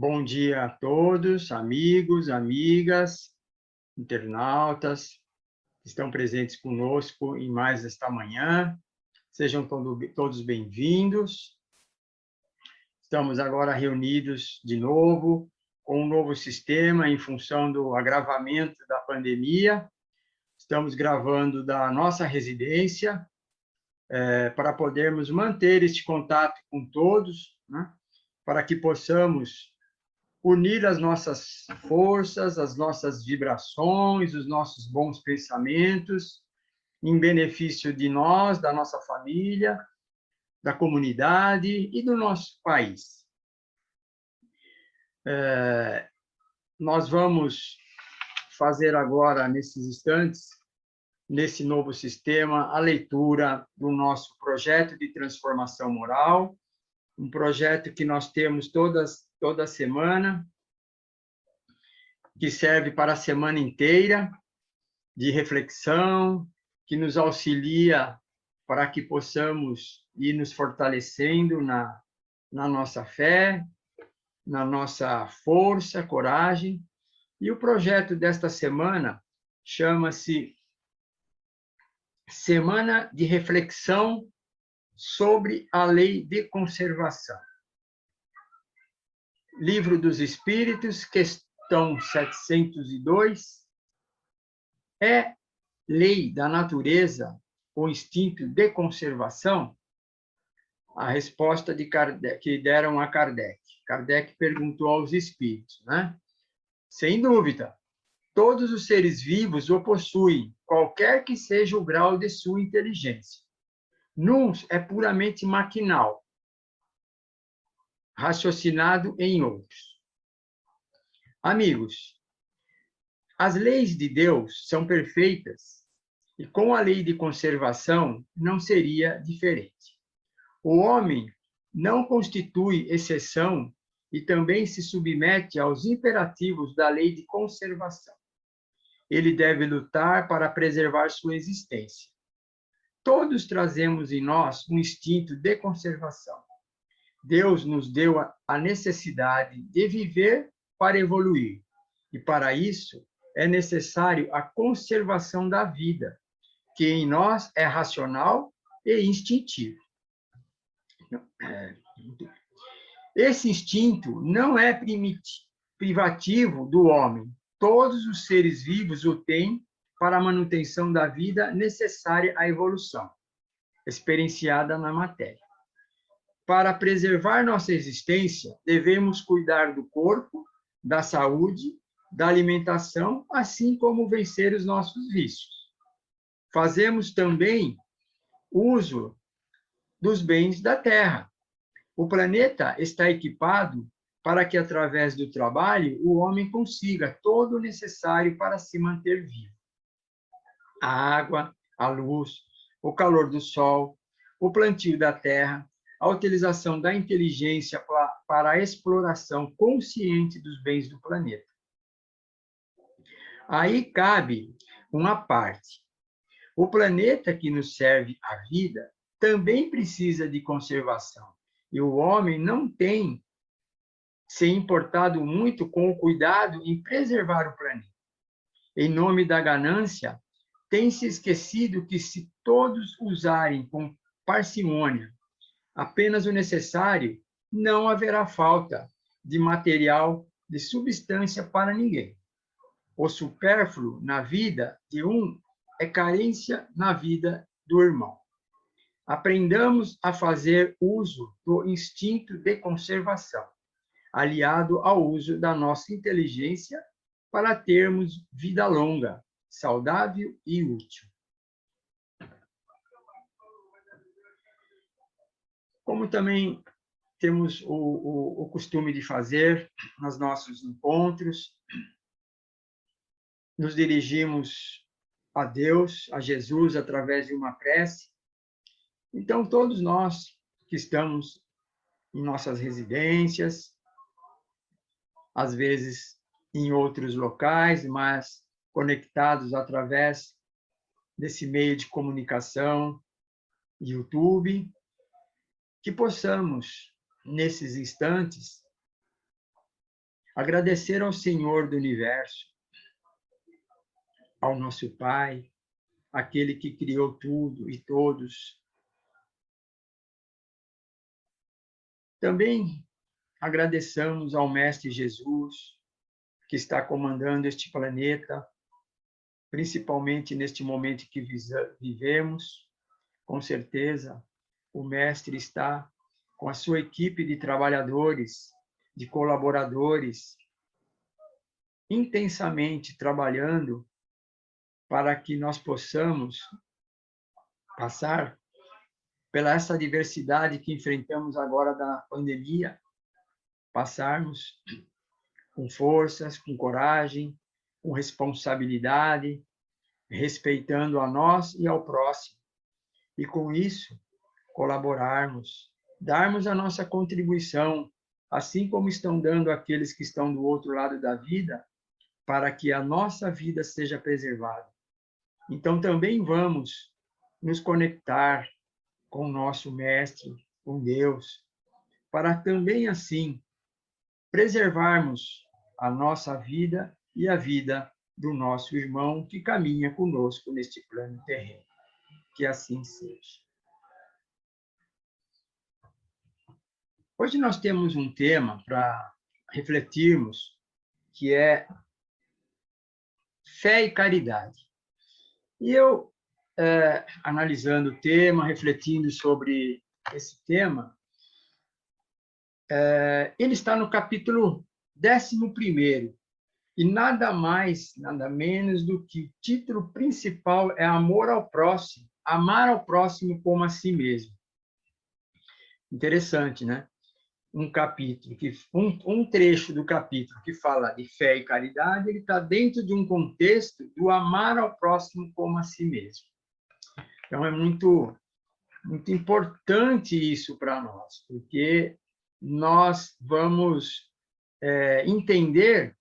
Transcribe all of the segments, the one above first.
Bom dia a todos, amigos, amigas, internautas que estão presentes conosco em mais esta manhã. Sejam todos bem-vindos. Estamos agora reunidos de novo com um novo sistema em função do agravamento da pandemia. Estamos gravando da nossa residência para podermos manter este contato com todos, né? Para que possamos unir as nossas forças, as nossas vibrações, os nossos bons pensamentos, em benefício de nós, da nossa família, da comunidade e do nosso país. Nós vamos fazer agora, nesses instantes, nesse novo sistema, a leitura do nosso projeto de transformação moral, um projeto que nós temos toda semana, que serve para a semana inteira de reflexão, que nos auxilia para que possamos ir nos fortalecendo na nossa fé, na nossa força, coragem. E o projeto desta semana chama-se Semana de Reflexão sobre a Lei de Conservação. Livro dos Espíritos, questão 702. É lei da natureza o instinto de conservação? A resposta de Kardec, que deram a Kardec. Kardec perguntou aos espíritos, né? Sem dúvida, todos os seres vivos o possuem, qualquer que seja o grau de sua inteligência. Nuns é puramente maquinal, raciocinado em outros. Amigos, as leis de Deus são perfeitas e com a lei de conservação não seria diferente. O homem não constitui exceção e também se submete aos imperativos da lei de conservação. Ele deve lutar para preservar sua existência. Todos trazemos em nós um instinto de conservação. Deus nos deu a necessidade de viver para evoluir, e para isso é necessário a conservação da vida, que em nós é racional e instintivo. Esse instinto não é privativo do homem. Todos os seres vivos o têm para a manutenção da vida necessária à evolução, experienciada na matéria. Para preservar nossa existência, devemos cuidar do corpo, da saúde, da alimentação, assim como vencer os nossos vícios. Fazemos também uso dos bens da Terra. O planeta está equipado para que, através do trabalho, o homem consiga todo o necessário para se manter vivo. A água, a luz, o calor do sol, o plantio da terra, a utilização da inteligência para a exploração consciente dos bens do planeta. Aí cabe uma parte. O planeta que nos serve a vida também precisa de conservação. E o homem não tem se importado muito com o cuidado em preservar o planeta. Em nome da ganância, tem se esquecido que se todos usarem com parcimônia apenas o necessário, não haverá falta de material, de substância para ninguém. O supérfluo na vida de um é carência na vida do irmão. Aprendamos a fazer uso do instinto de conservação, aliado ao uso da nossa inteligência para termos vida longa, saudável e útil. Como também temos o costume de fazer nos nossos encontros, nos dirigimos a Deus, a Jesus, através de uma prece. Então, todos nós que estamos em nossas residências, às vezes em outros locais, mas conectados através desse meio de comunicação, YouTube, que possamos, nesses instantes, Agradecer ao Senhor do Universo, ao nosso Pai, aquele que criou tudo e todos. Também agradeçamos ao Mestre Jesus, que está comandando este planeta, principalmente neste momento que vivemos. Com certeza, o Mestre está com a sua equipe de trabalhadores, de colaboradores, intensamente trabalhando para que nós possamos passar pela essa diversidade que enfrentamos agora da pandemia, passarmos com forças, com coragem, com responsabilidade, respeitando a nós e ao próximo. E com isso, colaborarmos, darmos a nossa contribuição, assim como estão dando aqueles que estão do outro lado da vida, para que a nossa vida seja preservada. Então, também vamos nos conectar com o nosso Mestre, com Deus, para também, assim, preservarmos a nossa vida e a vida do nosso irmão que caminha conosco neste plano terreno. Que assim seja. Hoje nós temos um tema para refletirmos, que é fé e caridade. E eu, analisando o tema, refletindo sobre esse tema, ele está no capítulo 11º, e nada mais, nada menos do que o título principal é Amor ao Próximo, amar ao próximo como a si mesmo. Interessante, né? Um capítulo, um trecho do capítulo que fala de fé e caridade, ele está dentro de um contexto do amar ao próximo como a si mesmo. Então, é muito, muito importante isso para nós, porque nós vamos entender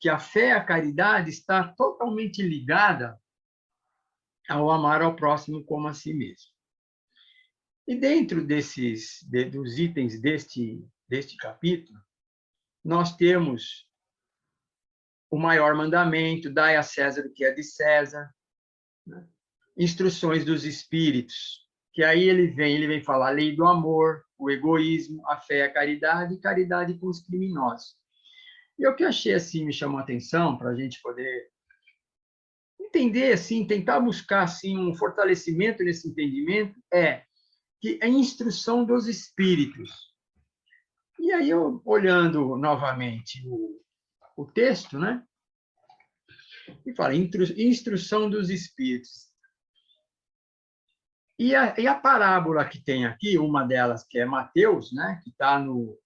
que a fé e a caridade está totalmente ligada ao amar ao próximo como a si mesmo. E dentro dos itens deste capítulo, nós temos o maior mandamento, dai a César o que é de César, né? Instruções dos espíritos, que aí ele vem falar a lei do amor, o egoísmo, a fé, a caridade e caridade com os criminosos. E o que eu achei assim, me chamou a atenção, para a gente poder entender, assim, tentar buscar assim, um fortalecimento nesse entendimento, é que a instrução dos espíritos. E aí, eu, olhando novamente o texto, né? E fala, instrução dos espíritos. E a parábola que tem aqui, uma delas, que é Mateus, né? Que está no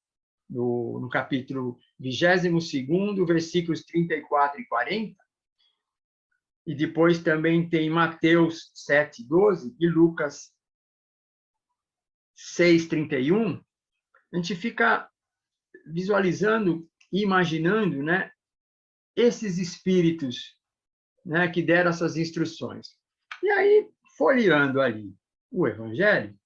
capítulo 22º, versículos 34 e 40, e depois também tem Mateus 7:12 e Lucas 6:31, a gente fica visualizando e imaginando, né, esses espíritos, né, que deram essas instruções. E aí, folheando ali o Evangelho,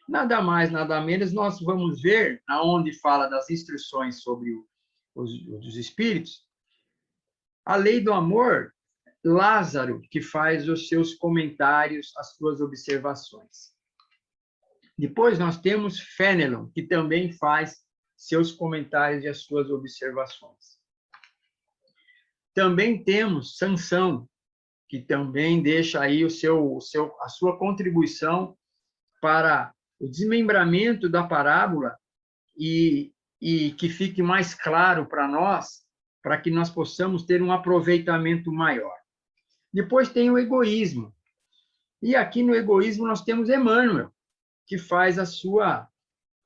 nada mais, nada menos, nós vamos ver, aonde fala das instruções sobre os espíritos, a lei do amor, Lázaro, que faz os seus comentários, as suas observações. Depois nós temos Fénelon, que também faz seus comentários e as suas observações. Também temos Sansão, que também deixa aí a sua contribuição para o desmembramento da parábola e que fique mais claro para nós, para que nós possamos ter um aproveitamento maior. Depois tem o egoísmo. E aqui no egoísmo nós temos Emmanuel, que faz a sua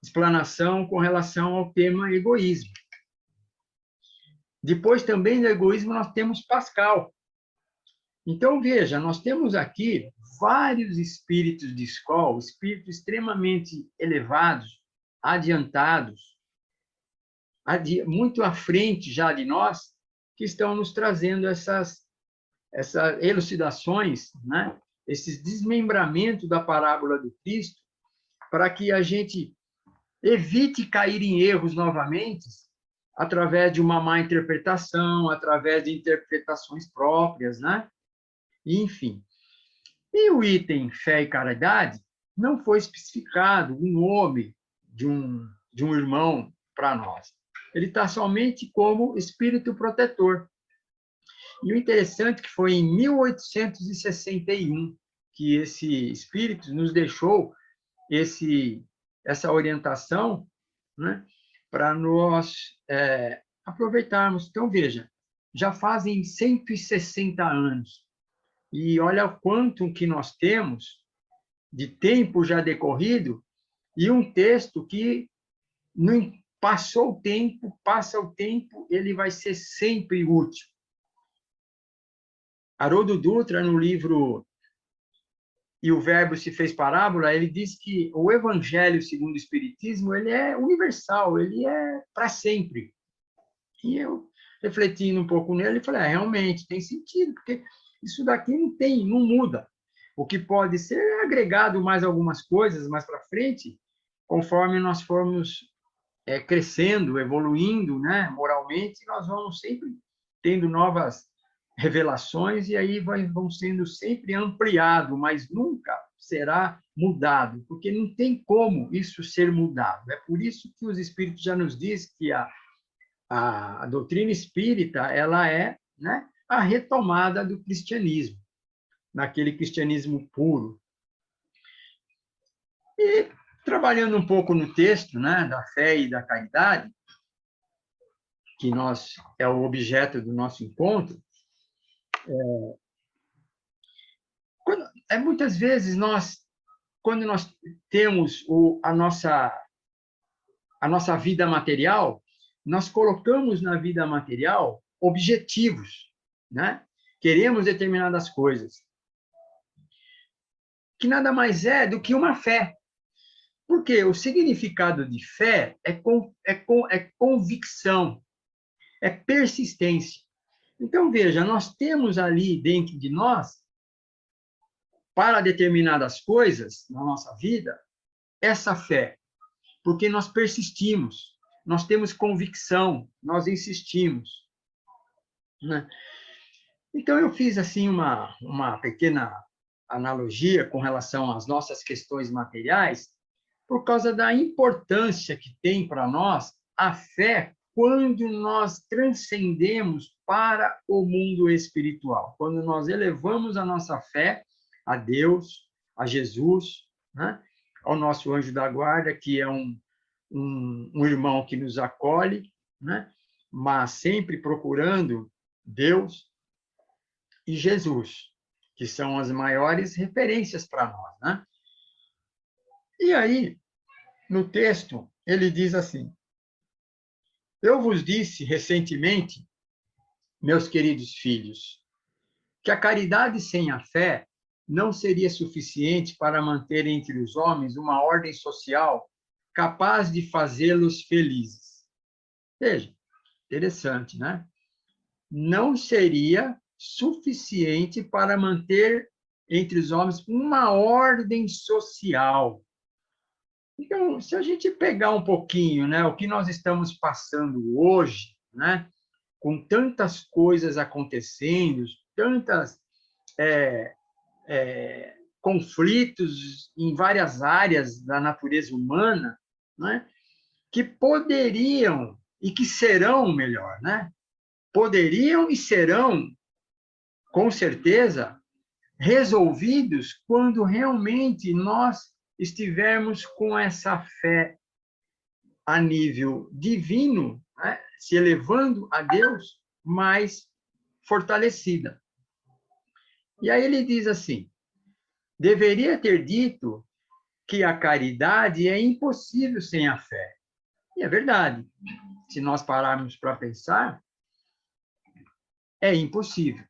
explanação com relação ao tema egoísmo. Depois também no egoísmo nós temos Pascal. Então, veja, nós temos aqui vários espíritos de escola, espíritos extremamente elevados, adiantados, muito à frente já de nós, que estão nos trazendo essas elucidações, né? Esses desmembramentos da parábola do Cristo, para que a gente evite cair em erros novamente através de uma má interpretação, através de interpretações próprias, né? Enfim. E o item fé e caridade não foi especificado um nome de um irmão para nós. Ele está somente como espírito protetor. E o interessante é que foi em 1861 que esse espírito nos deixou essa orientação, né, para nós aproveitarmos. Então, veja, já fazem 160 anos. E olha o quanto que nós temos de tempo já decorrido e um texto que não passou o tempo, passa o tempo, ele vai ser sempre útil. Haroldo Dutra, no livro E o Verbo se fez parábola, ele diz que o Evangelho segundo o Espiritismo ele é universal, ele é para sempre. E eu, refletindo um pouco nele, falei, realmente, tem sentido, porque isso daqui não muda. O que pode ser é agregado mais algumas coisas mais para frente, conforme nós formos crescendo, evoluindo, né, moralmente, nós vamos sempre tendo novas revelações e aí vão sendo sempre ampliado, mas nunca será mudado, porque não tem como isso ser mudado. É por isso que os espíritos já nos diz que a doutrina espírita ela é, né, a retomada do cristianismo, naquele cristianismo puro. E trabalhando um pouco no texto, né, da fé e da caridade, que é o objeto do nosso encontro, muitas vezes quando nós temos a nossa vida material, nós colocamos na vida material objetivos, né? Queremos determinadas coisas, que nada mais é do que uma fé. Porque o significado de fé é convicção, é persistência. Então, veja, nós temos ali dentro de nós, para determinadas coisas na nossa vida, essa fé, porque nós persistimos, nós temos convicção, nós insistimos, né? Então, eu fiz assim uma pequena analogia com relação às nossas questões materiais, por causa da importância que tem para nós a fé quando nós transcendemos para o mundo espiritual, quando nós elevamos a nossa fé a Deus, a Jesus, né? Ao nosso anjo da guarda, que é um irmão que nos acolhe, né? Mas sempre procurando Deus e Jesus, que são as maiores referências para nós, né? E aí, no texto, ele diz assim: eu vos disse recentemente, meus queridos filhos, que a caridade sem a fé não seria suficiente para manter entre os homens uma ordem social capaz de fazê-los felizes. Veja, interessante, né? Não seria suficiente para manter entre os homens uma ordem social. Então, se a gente pegar um pouquinho, né, o que nós estamos passando hoje, né, com tantas coisas acontecendo, tantas conflitos em várias áreas da natureza humana, né, que poderiam e que serão melhor, né? Poderiam e serão, com certeza, resolvidos quando realmente nós estivermos com essa fé a nível divino, né, se elevando a Deus, mais fortalecida. E aí ele diz assim: deveria ter dito que a caridade é impossível sem a fé. E é verdade. Se nós pararmos para pensar, é impossível.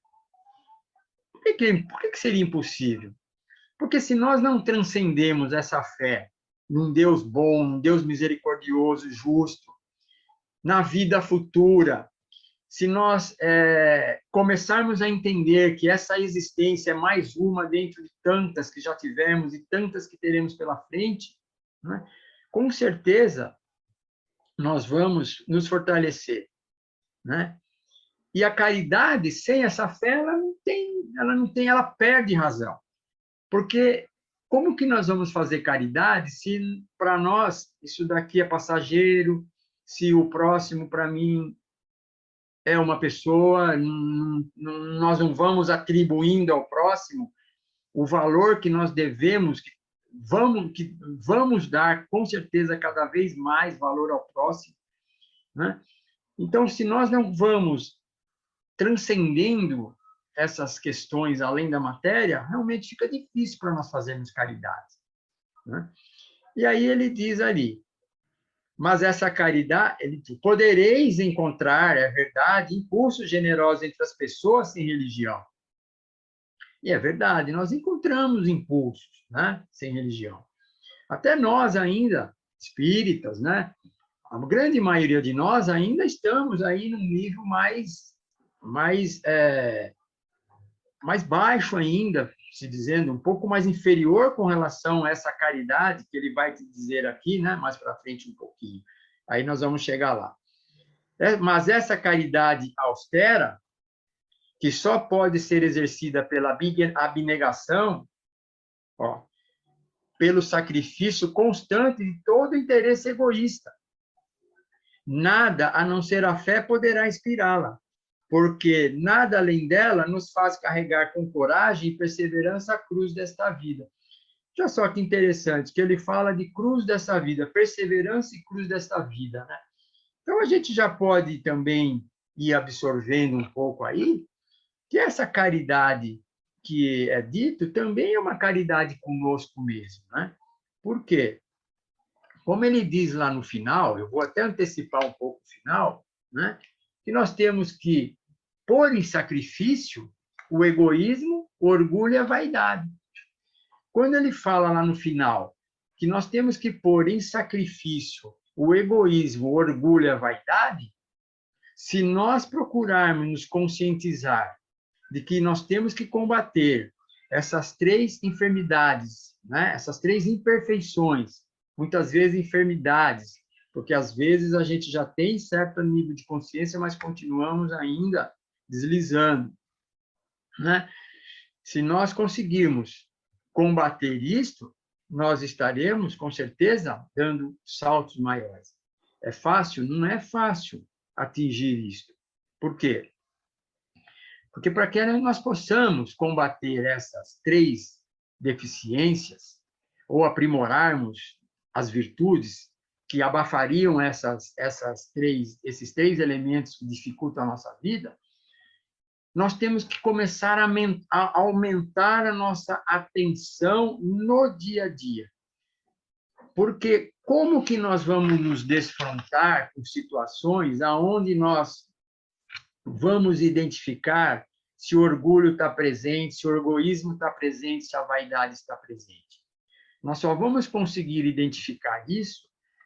Por que seria impossível? Porque se nós não transcendemos essa fé num Deus bom, num Deus misericordioso, justo, na vida futura, se nós começarmos a entender que essa existência é mais uma dentro de tantas que já tivemos e tantas que teremos pela frente, né, com certeza nós vamos nos fortalecer, né? E a caridade, sem essa fé, ela perde razão. Porque como que nós vamos fazer caridade se para nós isso daqui é passageiro, se o próximo para mim é uma pessoa, nós não vamos atribuindo ao próximo o valor que nós devemos, que vamos dar, com certeza, cada vez mais valor ao próximo, né? Então, se nós não vamos transcendendo essas questões além da matéria, realmente fica difícil para nós fazermos caridade, né? E aí ele diz ali, mas essa caridade, ele diz, podereis encontrar, é verdade, impulsos generosos entre as pessoas sem religião. E é verdade, nós encontramos impulsos, né, sem religião. Até nós ainda, espíritas, né, a grande maioria de nós ainda estamos aí num nível mais baixo ainda, se dizendo, um pouco mais inferior com relação a essa caridade que ele vai te dizer aqui, né, mais para frente um pouquinho. Aí nós vamos chegar lá. Mas essa caridade austera, que só pode ser exercida pela abnegação, ó, pelo sacrifício constante de todo interesse egoísta. Nada, a não ser a fé, poderá inspirá-la, porque nada além dela nos faz carregar com coragem e perseverança a cruz desta vida. Olha só que interessante, que ele fala de cruz dessa vida, perseverança e cruz desta vida, né? Então, a gente já pode também ir absorvendo um pouco aí, que essa caridade que é dito também é uma caridade conosco mesmo, né? Por quê? Como ele diz lá no final, eu vou até antecipar um pouco o final, né? Que nós temos que pôr em sacrifício o egoísmo, o orgulho e a vaidade. Quando ele fala lá no final que nós temos que pôr em sacrifício o egoísmo, o orgulho e a vaidade, se nós procurarmos nos conscientizar de que nós temos que combater essas três enfermidades, né? Essas três imperfeições, muitas vezes enfermidades, porque às vezes a gente já tem certo nível de consciência, mas continuamos ainda deslizando, né? Se nós conseguirmos combater isto, nós estaremos, com certeza, dando saltos maiores. É fácil? Não é fácil atingir isto. Por quê? Porque para que nós possamos combater essas três deficiências, ou aprimorarmos as virtudes que abafariam esses três elementos que dificultam a nossa vida, nós temos que começar a aumentar a nossa atenção no dia a dia. Porque como que nós vamos nos defrontar com situações aonde nós vamos identificar se o orgulho está presente, se o egoísmo está presente, se a vaidade está presente? Nós só vamos conseguir identificar isso,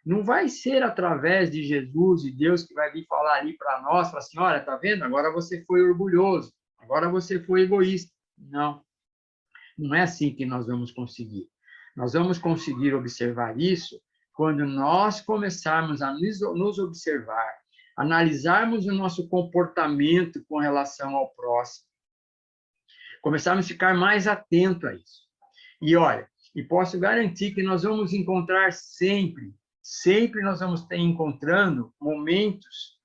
não vai ser através de Jesus e Deus que vai vir falar ali para nós, falar assim, olha, está vendo? Agora você foi orgulhoso, agora você foi egoísta. Não, não é assim que nós vamos conseguir. Nós vamos conseguir observar isso quando nós começarmos a nos observar, analisarmos o nosso comportamento com relação ao próximo, começarmos a ficar mais atento a isso. E olha, e posso garantir que nós vamos encontrar sempre nós vamos estar encontrando momentos,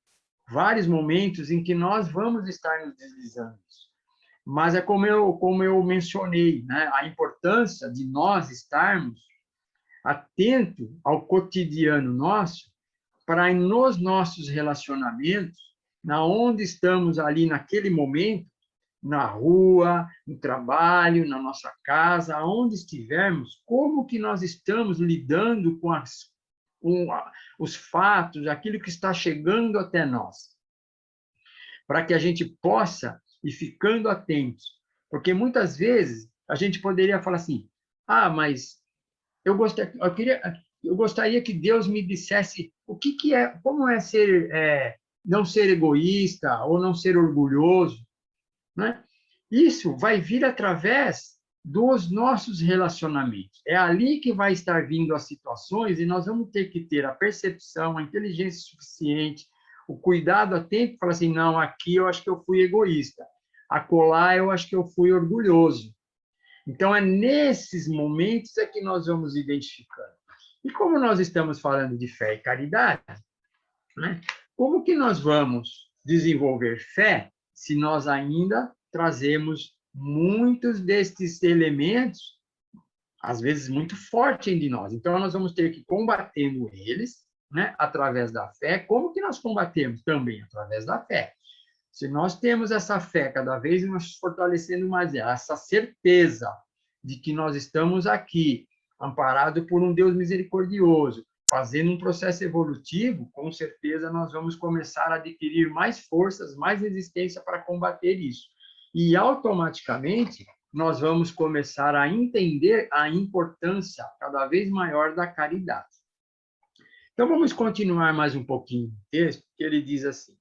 vários momentos em que nós vamos estar nos deslizando. Mas é como eu mencionei, né? A importância de nós estarmos atentos ao cotidiano nosso, para nos nossos relacionamentos, na onde estamos ali naquele momento, na rua, no trabalho, na nossa casa, aonde estivermos, como que nós estamos lidando com os fatos, aquilo que está chegando até nós, para que a gente possa ir ficando atentos. Porque muitas vezes a gente poderia falar assim, mas eu gostaria que Deus me dissesse o que é, como é não ser egoísta ou não ser orgulhoso, né? Isso vai vir através dos nossos relacionamentos. É ali que vai estar vindo as situações e nós vamos ter que ter a percepção, a inteligência suficiente, o cuidado a tempo, falar assim, não, aqui eu acho que eu fui egoísta, acolá eu acho que eu fui orgulhoso. Então, é nesses momentos é que nós vamos identificando. E como nós estamos falando de fé e caridade, né? Como que nós vamos desenvolver fé se nós ainda trazemos muitos destes elementos, às vezes muito fortes em nós? Então, nós vamos ter que ir combatendo eles, né, através da fé. Como que nós combatemos? Também através da fé. Se nós temos essa fé cada vez nos fortalecendo mais, essa certeza de que nós estamos aqui, amparados por um Deus misericordioso, fazendo um processo evolutivo, com certeza nós vamos começar a adquirir mais forças, mais resistência para combater isso. E automaticamente nós vamos começar a entender a importância cada vez maior da caridade. Então vamos continuar mais um pouquinho o texto, que ele diz assim: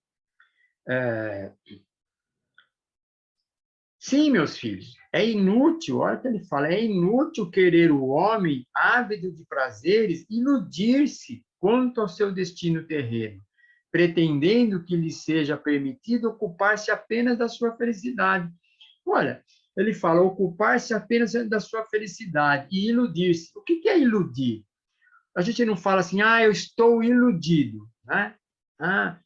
sim, meus filhos, é inútil, olha o que ele fala, é inútil querer o homem ávido de prazeres iludir-se quanto ao seu destino terreno, pretendendo que lhe seja permitido ocupar-se apenas da sua felicidade. Olha, ele fala ocupar-se apenas da sua felicidade e iludir-se. O que é iludir? A gente não fala assim, eu estou iludido, né?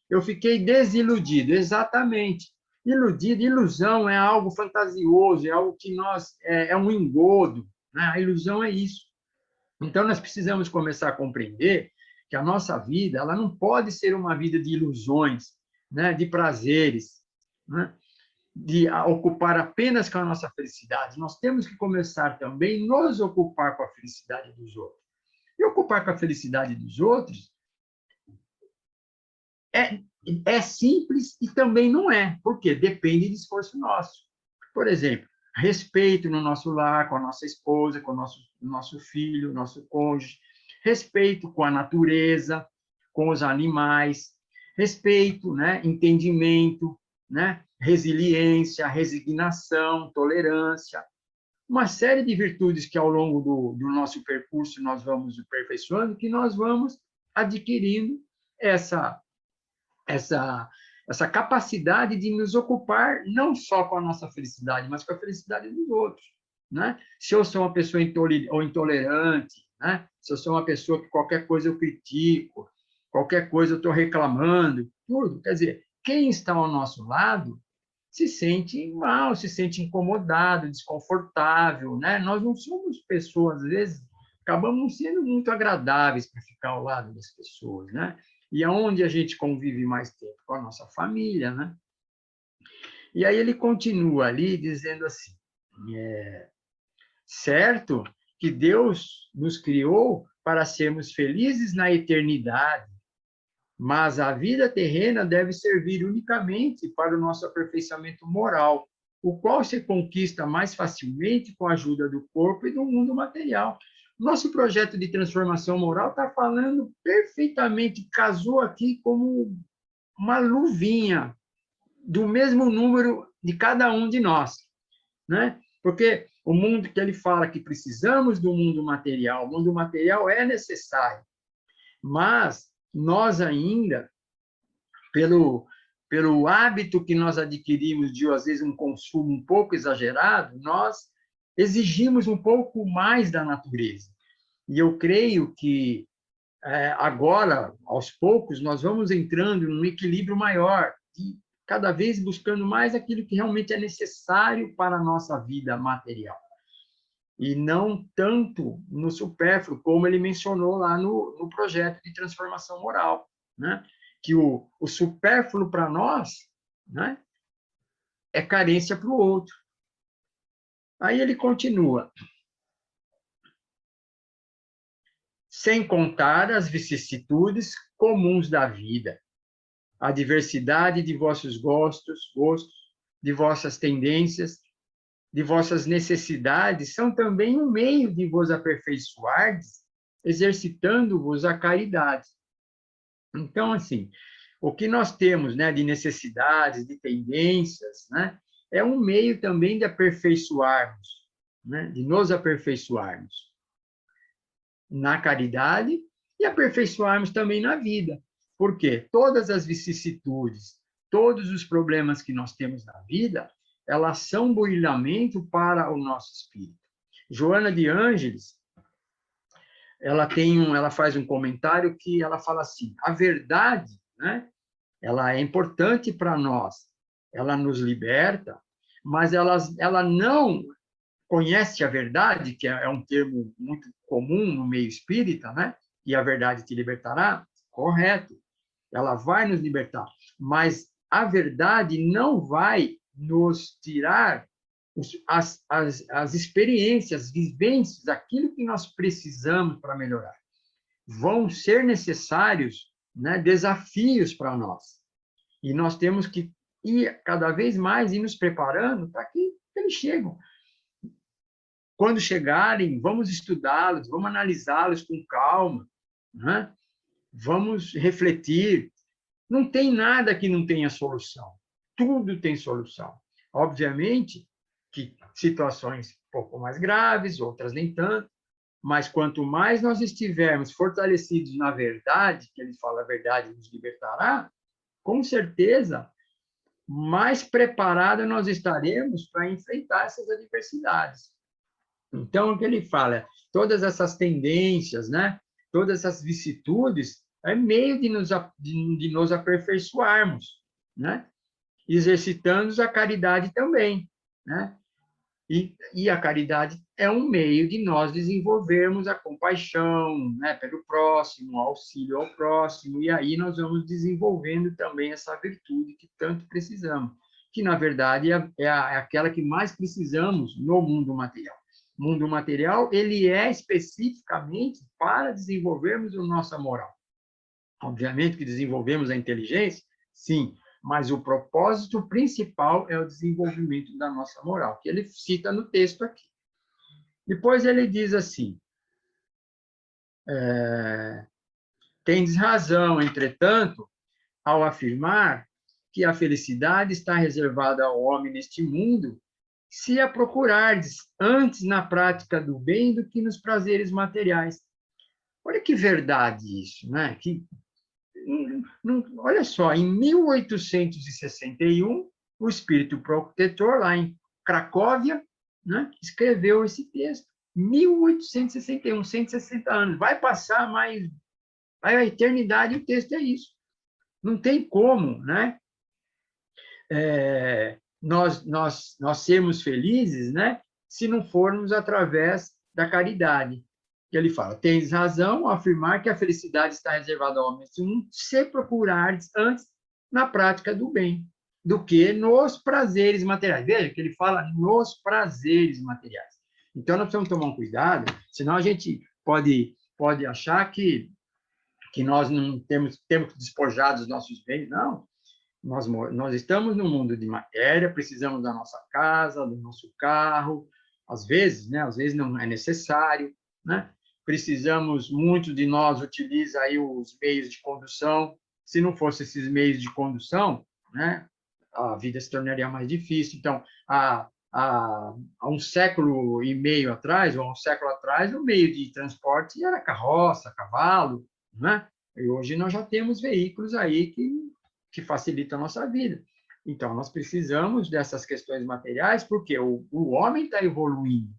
Eu fiquei desiludido. Exatamente. Iludido, ilusão é algo fantasioso, é algo que é um engodo, né? A ilusão é isso. Então, nós precisamos começar a compreender que a nossa vida ela não pode ser uma vida de ilusões, né? De prazeres, né? De ocupar apenas com a nossa felicidade. Nós temos que começar também a nos ocupar com a felicidade dos outros. E ocupar com a felicidade dos outros é simples e também não é. Por quê? Depende de esforço nosso. Por exemplo, respeito no nosso lar, com a nossa esposa, com o nosso filho, nosso cônjuge, respeito com a natureza, com os animais, respeito, né? Entendimento, né? Resiliência, resignação, tolerância, uma série de virtudes que ao longo do nosso percurso nós vamos aperfeiçoando, que nós vamos adquirindo essa essa capacidade de nos ocupar não só com a nossa felicidade, mas com a felicidade dos outros, né? Se eu sou uma pessoa intolerante, né? Se eu sou uma pessoa que qualquer coisa eu critico, qualquer coisa eu estou reclamando, tudo, quer dizer, quem está ao nosso lado se sente mal, se sente incomodado, desconfortável, né? Nós não somos pessoas, às vezes, acabamos não sendo muito agradáveis para ficar ao lado das pessoas, né? E aonde a gente convive mais tempo? Com a nossa família, né? E aí ele continua ali dizendo assim, certo que Deus nos criou para sermos felizes na eternidade, mas a vida terrena deve servir unicamente para o nosso aperfeiçoamento moral, o qual se conquista mais facilmente com a ajuda do corpo e do mundo material. Nosso projeto de transformação moral está falando perfeitamente, casou aqui como uma luvinha do mesmo número de cada um de nós, né? Porque o mundo que ele fala que precisamos do mundo material, o mundo material é necessário, mas nós ainda, pelo hábito que nós adquirimos de, às vezes, um consumo um pouco exagerado, nós exigimos um pouco mais da natureza. E eu creio que agora, aos poucos, nós vamos entrando num equilíbrio maior, e cada vez buscando mais aquilo que realmente é necessário para a nossa vida material. E não tanto no supérfluo, como ele mencionou lá no projeto de transformação moral, né? Que o supérfluo para nós, né, é carência para o outro. Aí ele continua. Sem contar as vicissitudes comuns da vida, a diversidade de vossos gostos, de vossas tendências, de vossas necessidades, são também um meio de vos aperfeiçoardes, exercitando-vos a caridade. Então, assim, o que nós temos, né, de necessidades, de tendências, né, é um meio também de aperfeiçoarmos, né, de nos aperfeiçoarmos na caridade e aperfeiçoarmos também na vida. Porque todas as vicissitudes, todos os problemas que nós temos na vida, elas são burilamento para o nosso espírito. Joana de Ângeles, ela faz um comentário que ela fala assim: a verdade, né, ela é importante para nós, ela nos liberta, mas ela não conhece a verdade, que é um termo muito comum no meio espírita, né? E a verdade te libertará, correto. Ela vai nos libertar, mas a verdade não vai nos tirar as experiências, as vivências, aquilo que nós precisamos para melhorar. Vão ser necessários, né, desafios para nós. E nós temos que ir cada vez mais ir nos preparando para que eles cheguem. Quando chegarem, vamos estudá-los, vamos analisá-los com calma, né? Vamos refletir. Não tem nada que não tenha solução. Tudo tem solução. Obviamente que situações um pouco mais graves, outras nem tanto, mas quanto mais nós estivermos fortalecidos na verdade, que ele fala a verdade nos libertará, com certeza, mais preparados nós estaremos para enfrentar essas adversidades. Então, o que ele fala, todas essas tendências, né? Todas essas vicissitudes, é meio de nos aperfeiçoarmos, né? Exercitando a caridade também, né? E a caridade é um meio de nós desenvolvermos a compaixão, né, pelo próximo, o auxílio ao próximo, e aí nós vamos desenvolvendo também essa virtude que tanto precisamos, que, na verdade, é aquela que mais precisamos no mundo material. O mundo material, ele é especificamente para desenvolvermos a nossa moral. Obviamente que desenvolvemos a inteligência, sim, mas o propósito principal é o desenvolvimento da nossa moral, que ele cita no texto aqui. Depois ele diz assim, tendes razão, entretanto, ao afirmar que a felicidade está reservada ao homem neste mundo, se a procurardes antes na prática do bem do que nos prazeres materiais. Olha que verdade isso, né? Olha só, em 1861, o espírito protetor, lá em Cracóvia, né, escreveu esse texto. 1861, 160 anos. Vai passar mais. Vai a eternidade, o texto é isso. Não tem como, né? Nós sermos felizes, né, se não formos através da caridade. Que ele fala, tens razão ao afirmar que a felicidade está reservada ao homem se procurares antes na prática do bem, do que nos prazeres materiais. Veja que ele fala nos prazeres materiais. Então, nós precisamos tomar um cuidado, senão a gente pode achar que nós não temos que despojar dos nossos bens. Não, nós estamos no mundo de matéria, precisamos da nossa casa, do nosso carro, às vezes não é necessário, né? Precisamos, muitos de nós utilizam aí os meios de condução. Se não fossem esses meios de condução, né, a vida se tornaria mais difícil. Então, há 1,5 século atrás, ou há 1 século atrás, o meio de transporte era carroça, cavalo, né? E hoje nós já temos veículos aí que facilitam a nossa vida. Então, nós precisamos dessas questões materiais, porque o homem está evoluindo,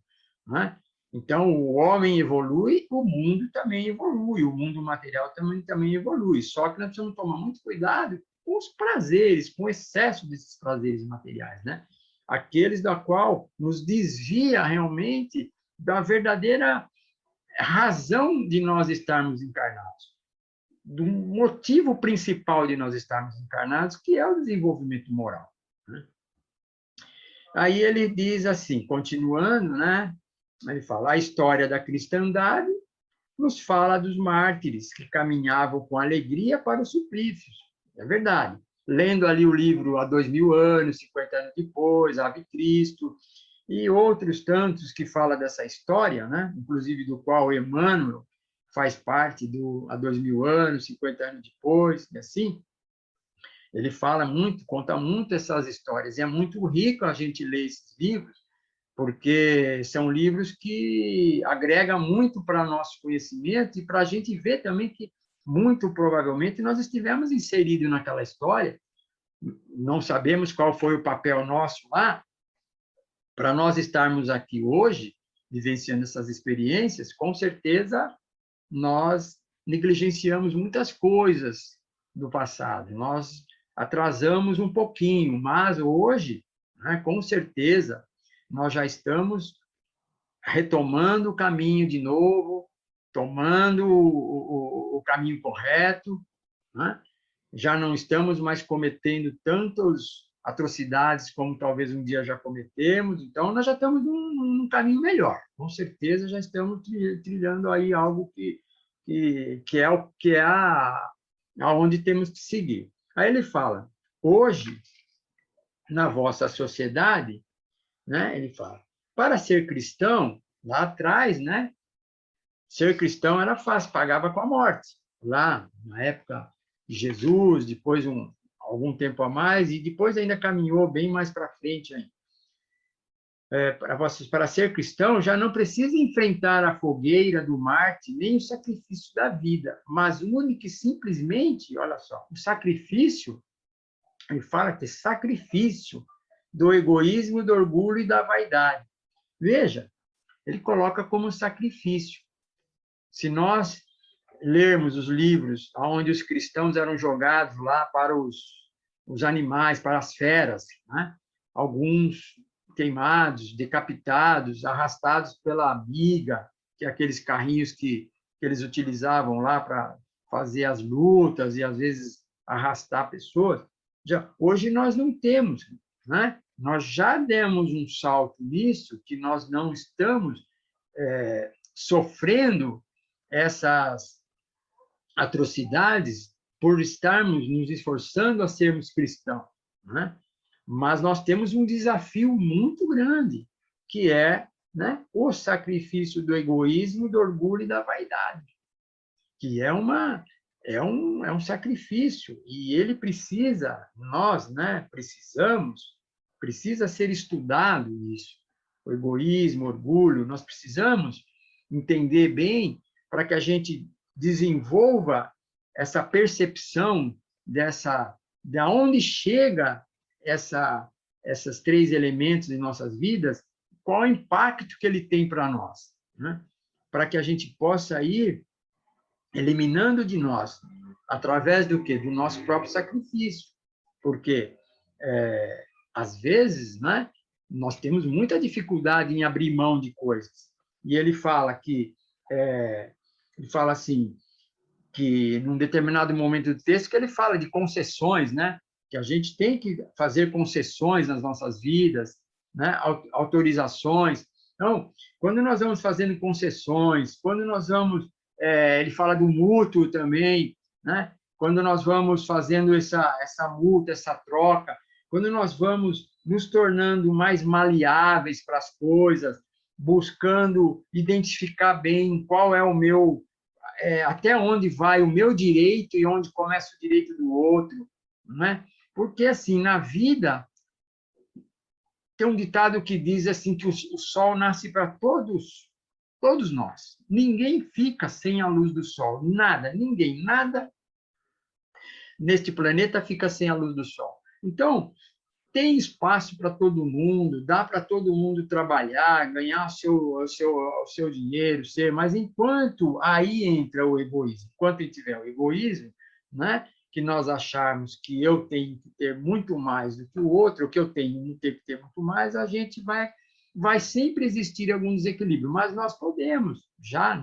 né? Então, o homem evolui, o mundo também evolui, o mundo material também evolui. Só que nós precisamos tomar muito cuidado com os prazeres, com o excesso desses prazeres materiais, né? Aqueles da qual nos desvia realmente da verdadeira razão de nós estarmos encarnados, do motivo principal de nós estarmos encarnados, que é o desenvolvimento moral, né? Aí ele diz assim, continuando, né? Ele fala, a história da cristandade nos fala dos mártires que caminhavam com alegria para os suplícios. É verdade. Lendo ali o livro há 2000 anos, 50 anos depois, Ave Cristo, e outros tantos que falam dessa história, né? Inclusive do qual Emmanuel faz parte há 2000 anos, 50 anos depois, e assim. Ele fala muito, conta muito essas histórias, e é muito rico a gente ler esses livros, porque são livros que agregam muito para nosso conhecimento e para a gente ver também que, muito provavelmente, nós estivemos inseridos naquela história, não sabemos qual foi o papel nosso lá, para nós estarmos aqui hoje, vivenciando essas experiências, com certeza nós negligenciamos muitas coisas do passado, nós atrasamos um pouquinho, mas hoje, né, com certeza, nós já estamos retomando o caminho de novo, tomando o caminho correto, né? Já não estamos mais cometendo tantas atrocidades como talvez um dia já cometemos, então nós já estamos num caminho melhor, com certeza já estamos trilhando aí algo que é aonde temos que seguir. Aí ele fala, hoje, na vossa sociedade, né, ele fala, para ser cristão, lá atrás, né, ser cristão era fácil, pagava com a morte. Lá, na época de Jesus, depois algum tempo a mais, e depois ainda caminhou bem mais para frente. Para ser cristão, já não precisa enfrentar a fogueira do Marte, nem o sacrifício da vida, mas único e simplesmente, olha só, o sacrifício, ele fala que é sacrifício do egoísmo, do orgulho e da vaidade. Veja, ele coloca como sacrifício. Se nós lermos os livros onde os cristãos eram jogados lá para os animais, para as feras, né? Alguns queimados, decapitados, arrastados pela biga, que é aqueles carrinhos que eles utilizavam lá para fazer as lutas e, às vezes, arrastar pessoas. Hoje nós não temos, né? Nós já demos um salto nisso, que nós não estamos sofrendo essas atrocidades por estarmos nos esforçando a sermos cristãos, né? Mas nós temos um desafio muito grande, que é, né, o sacrifício do egoísmo, do orgulho e da vaidade, que é um sacrifício, e ele precisa, nós, né, precisa ser estudado isso, o egoísmo, o orgulho, nós precisamos entender bem para que a gente desenvolva essa percepção de onde chega esses três elementos em nossas vidas, qual o impacto que ele tem para nós, né? Para que a gente possa ir eliminando de nós, através do quê? Do nosso próprio sacrifício. Porque, às vezes, né, nós temos muita dificuldade em abrir mão de coisas. E ele fala assim, que num determinado momento do texto, que ele fala de concessões, né? Que a gente tem que fazer concessões nas nossas vidas, né? Autorizações. Então, quando nós vamos fazendo concessões, quando nós vamos, ele fala do mútuo também, né? Quando nós vamos fazendo essa multa, essa troca, quando nós vamos nos tornando mais maleáveis para as coisas, buscando identificar bem qual é o meu até onde vai o meu direito e onde começa o direito do outro, né? Porque assim, na vida tem um ditado que diz assim que o sol nasce para todos nós. Ninguém fica sem a luz do sol, nada, ninguém, nada neste planeta fica sem a luz do sol. Então, tem espaço para todo mundo, dá para todo mundo trabalhar, ganhar o seu dinheiro, mas enquanto aí entra o egoísmo, enquanto tiver o egoísmo, né, que nós acharmos que eu tenho que ter muito mais do que o outro, que eu tenho não ter que ter muito mais, a gente vai sempre existir algum desequilíbrio, mas nós podemos,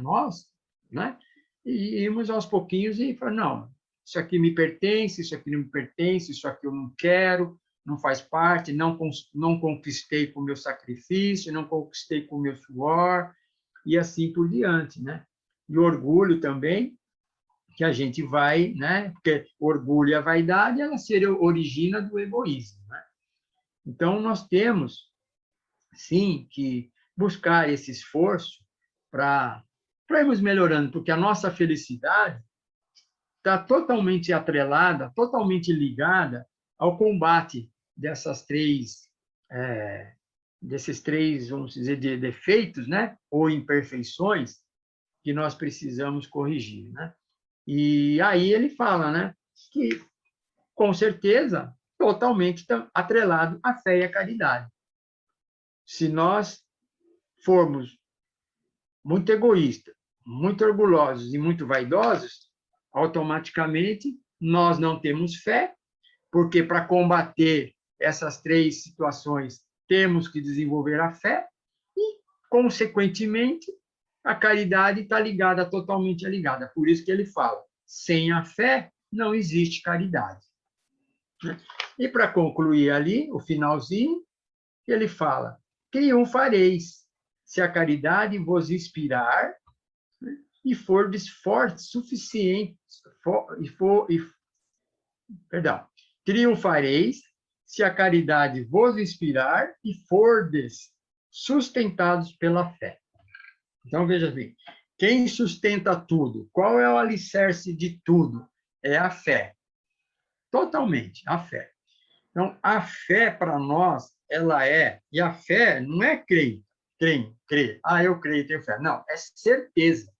nós, né, e irmos aos pouquinhos e falar, não, isso aqui me pertence, isso aqui não me pertence, isso aqui eu não quero, não faz parte, não conquistei com o meu sacrifício, não conquistei com o meu suor, e assim por diante, né? E o orgulho também, que a gente vai, né? Porque orgulho e a vaidade, ela se origina do egoísmo, né? Então, nós temos, sim, que buscar esse esforço para irmos melhorando, porque a nossa felicidade está totalmente atrelada, totalmente ligada ao combate dessas três desses três, vamos dizer, de defeitos, né? Ou imperfeições que nós precisamos corrigir, né? E aí ele fala, né? Que, com certeza, totalmente atrelado à fé e à caridade. Se nós formos muito egoístas, muito orgulhosos e muito vaidosos, automaticamente nós não temos fé, porque para combater essas três situações temos que desenvolver a fé e, consequentemente, a caridade está ligada, totalmente ligada. Por isso que ele fala, sem a fé não existe caridade. E para concluir ali, o finalzinho, ele fala, triunfareis, se a caridade vos inspirar e fordes fortes suficientes, perdão, triunfareis se a caridade vos inspirar e fordes sustentados pela fé. Então, veja bem, quem sustenta tudo? Qual é o alicerce de tudo? É a fé. Totalmente, a fé. Então, a fé para nós, ela é, e a fé não é crer, eu creio, tenho fé. Não, é certeza.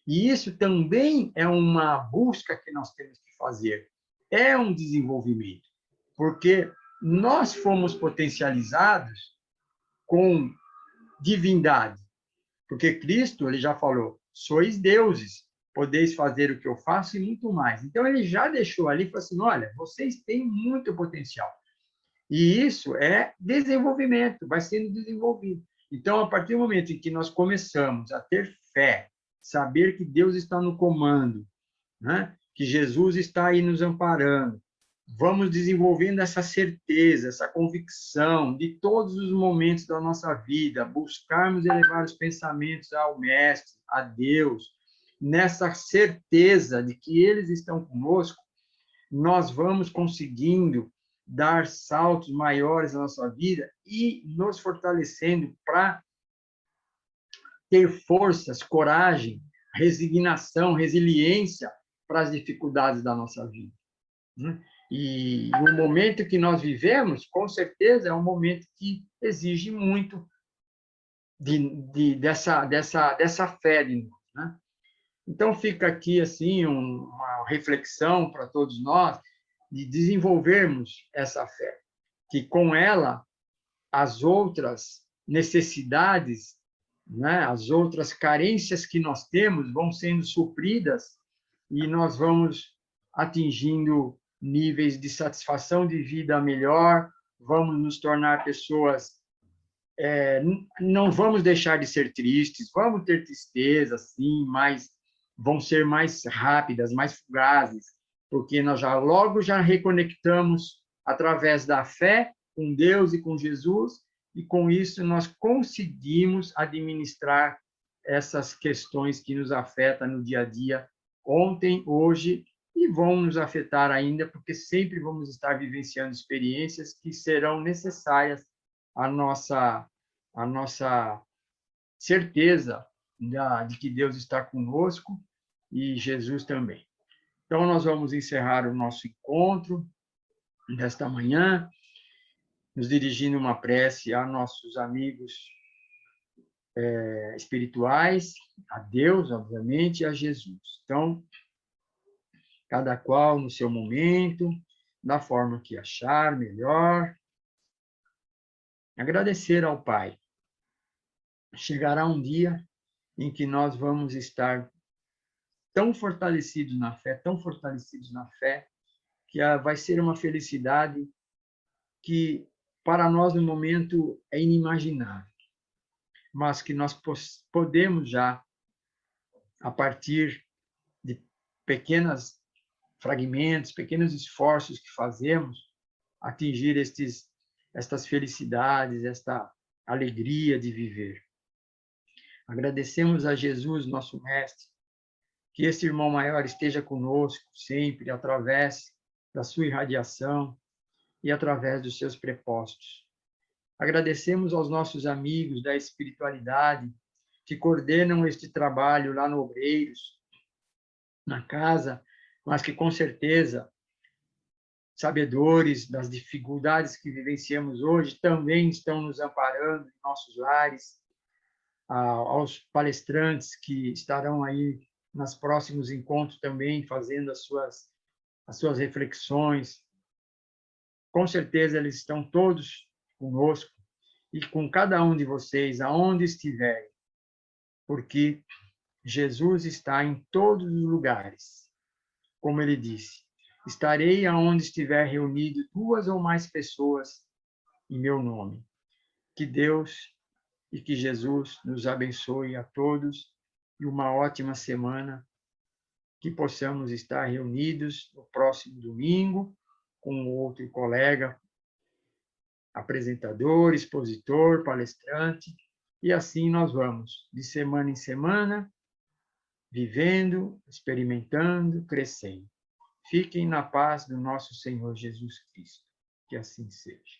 E isso também é uma busca que nós temos que fazer. É um desenvolvimento, porque nós fomos potencializados com divindade. Porque Cristo, ele já falou, sois deuses, podeis fazer o que eu faço e muito mais. Então, ele já deixou ali, falou assim, olha, vocês têm muito potencial. E isso é desenvolvimento, vai sendo desenvolvido. Então, a partir do momento em que nós começamos a ter fé, saber que Deus está no comando, né? Que Jesus está aí nos amparando, vamos desenvolvendo essa certeza, essa convicção de todos os momentos da nossa vida, buscarmos elevar os pensamentos ao Mestre, a Deus, nessa certeza de que eles estão conosco, nós vamos conseguindo dar saltos maiores na nossa vida e nos fortalecendo para ter forças, coragem, resignação, resiliência para as dificuldades da nossa vida. E o momento que nós vivemos, com certeza, é um momento que exige muito dessa fé de nós, né? Então, fica aqui assim uma reflexão para todos nós de desenvolvermos essa fé, que com ela as outras necessidades, né, as outras carências que nós temos vão sendo supridas e nós vamos atingindo níveis de satisfação de vida melhor, vamos nos tornar pessoas, não vamos deixar de ser tristes, vamos ter tristeza, sim, mas vão ser mais rápidas, mais fugazes, porque nós logo já reconectamos através da fé com Deus e com Jesus, e com isso nós conseguimos administrar essas questões que nos afetam no dia a dia, ontem, hoje, e vão nos afetar ainda, porque sempre vamos estar vivenciando experiências que serão necessárias à nossa certeza de que Deus está conosco e Jesus também. Então, nós vamos encerrar o nosso encontro desta manhã, nos dirigindo uma prece a nossos amigos espirituais, a Deus, obviamente, e a Jesus. Então, cada qual no seu momento, da forma que achar melhor. Agradecer ao Pai. Chegará um dia em que nós vamos estar tão fortalecidos na fé, que vai ser uma felicidade que para nós no momento é inimaginável, mas que nós podemos já, a partir de pequenos fragmentos, pequenos esforços que fazemos, atingir estas felicidades, esta alegria de viver. Agradecemos a Jesus, nosso Mestre, que esse irmão maior esteja conosco sempre, através da sua irradiação e através dos seus prepostos. Agradecemos aos nossos amigos da espiritualidade que coordenam este trabalho lá no Obreiros, na casa, mas que com certeza sabedores das dificuldades que vivenciamos hoje, também estão nos amparando em nossos lares, aos palestrantes que estarão aí nos próximos encontros também fazendo as suas reflexões. Com certeza eles estão todos conosco e com cada um de vocês, aonde estiverem, porque Jesus está em todos os lugares. Como ele disse, estarei aonde estiver reunido 2 ou mais pessoas em meu nome. Que Deus e que Jesus nos abençoe a todos e uma ótima semana, que possamos estar reunidos no próximo domingo com outro colega, apresentador, expositor, palestrante, e assim nós vamos, de semana em semana, vivendo, experimentando, crescendo. Fiquem na paz do nosso Senhor Jesus Cristo. Que assim seja.